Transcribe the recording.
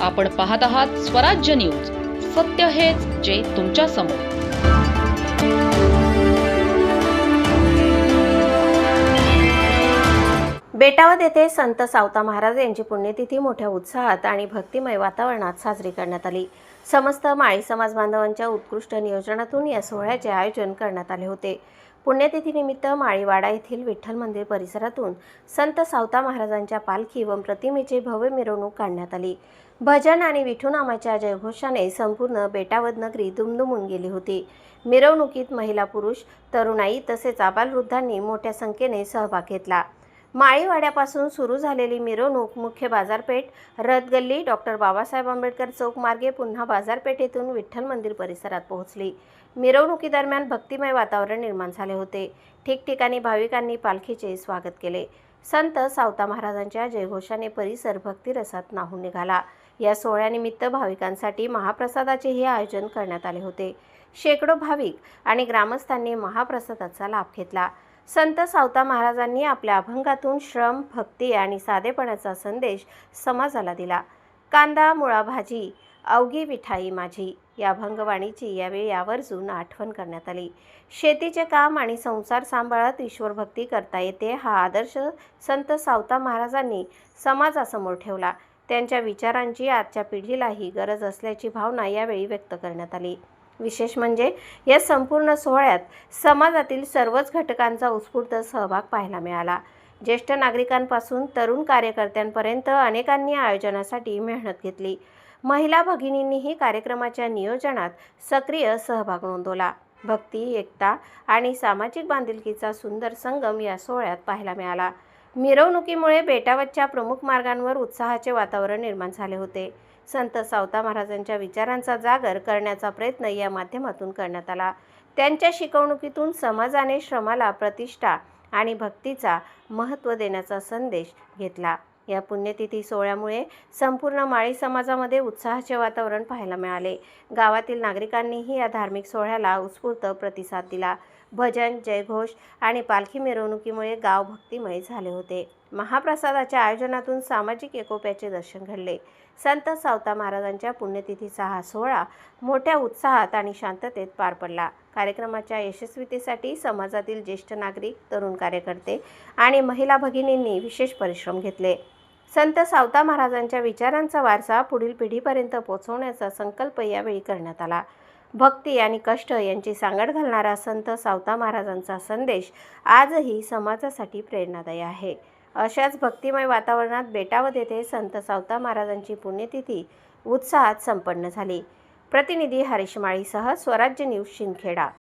आपण पाहत आहात स्वराज्य न्यूज. सत्य हेच जे तुमच्या समोर. बेटावद येथे संत सावता महाराज यांची पुण्यतिथी मोठ्या उत्साहात आणि भक्तिमय वातावरणात साजरी करण्यात आली. समस्त माळी समाज बांधवांच्या उत्कृष्ट नियोजनातून या सोहळ्याचे आयोजन करण्यात आले होते. पुण्यतिथीनिमित्त माळीवाडा येथील विठ्ठल मंदिर परिसरातून संत सावता महाराजांच्या पालखी व प्रतिमेची भव्य मिरवणूक काढण्यात आली. भजन आणि विठुनामाच्या जयघोषाने संपूर्ण बेटावद नगरी दुमदुमून गेली होती. मिरवणुकीत महिला, पुरुष, तरुणाई तसेच आबालवृद्धांनी मोठ्या संख्येने सहभाग घेतला. माळीवाड्यापासून सुरू झालेली मिरवणूक मुख्य बाजारपेठ, रथगल्ली, डॉक्टर बाबासाहेब आंबेडकर चौक मार्गे पुन्हा बाजारपेठेतून विठ्ठल मंदिर परिसरात पोहोचली. मिरवणुकीदरम्यान भक्तिमय वातावरण निर्माण झाले होते. ठिकठिकाणी भाविकांनी पालखीचे स्वागत केले. संत सावता महाराजांच्या जयघोषाने परिसर भक्तिरसात न्हाऊन निघाला. या सोहळ्यानिमित्त भाविकांसाठी महाप्रसादाचेही आयोजन करण्यात आले होते. शेकडो भाविक आणि ग्रामस्थांनी महाप्रसादाचा लाभ घेतला. संत सावता महाराजांनी आपल्या अभंगातून श्रम, भक्ती आणि साधेपणाचा संदेश समाजाला दिला. कांदा मुळा भाजी अवघी विठाई माझी या अभंगवाणीची यावेळी आवर्जून आठवण करण्यात आली. शेतीचे काम आणि संसार सांभाळत ईश्वरभक्ती करता येते हा आदर्श संत सावता महाराजांनी समाजासमोर ठेवला. त्यांच्या विचारांची आजच्या पिढीलाही गरज असल्याची भावना यावेळी व्यक्त करण्यात आली. विशेष म्हणजे या संपूर्ण सोहळ्यात समाजातील सर्वच घटकांचा उत्स्फूर्त सहभाग पाहायला मिळाला. ज्येष्ठ नागरिकांपासून तरुण कार्यकर्त्यांपर्यंत अनेकांनी आयोजनासाठी मेहनत घेतली. महिला भगिनींनीही कार्यक्रमाच्या नियोजनात सक्रिय सहभाग नोंदवला. भक्ती, एकता आणि सामाजिक बांधिलकीचा सुंदर संगम या सोहळ्यात पाहायला मिळाला. मिरवणुकीमुळे बेटावदच्या प्रमुख मार्गांवर उत्साहाचे वातावरण निर्माण झाले होते. संत सावता महाराजांच्या विचारांचा जागर करण्याचा प्रयत्न या माध्यमातून करण्यात आला. त्यांच्या शिकवणुकीतून समाजाने श्रमाला प्रतिष्ठा आणि भक्तीचा महत्त्व देण्याचा संदेश घेतला. या पुण्यतिथी सोहळ्यामुळे संपूर्ण माळी समाजामध्ये उत्साहाचे वातावरण पाहायला मिळाले. गावातील नागरिकांनीही या धार्मिक सोहळ्याला उत्स्फूर्त प्रतिसाद दिला. भजन, जयघोष आणि पालखी मिरवणुकीमुळे गाव भक्तिमय झाले होते. महाप्रसादाच्या आयोजनातून सामाजिक एकोप्याचे दर्शन घडले. संत सावता महाराजांच्या पुण्यतिथीचा हा सोहळा मोठ्या उत्साहात आणि शांततेत पार पडला. कार्यक्रमाच्या यशस्वीतेसाठी समाजातील ज्येष्ठ नागरिक, तरुण कार्यकर्ते आणि महिला भगिनींनी विशेष परिश्रम घेतले. संत सावता महाराजांच्या विचारांचा वारसा पुढील पिढीपर्यंत पोहोचवण्याचा संकल्प यावेळी करण्यात आला. भक्ती आणि कष्ट यांची सांगड घालणारा संत सावता महाराजांचा संदेश आजही समाजासाठी प्रेरणादायी आहे. अशाच भक्तिमय वातावरणात बेटावद येथे संत सावता महाराजांची पुण्यतिथी उत्साहात संपन्न झाली. प्रतिनिधी हरीश माळीसह स्वराज्य न्यूज, शिंदखेडा.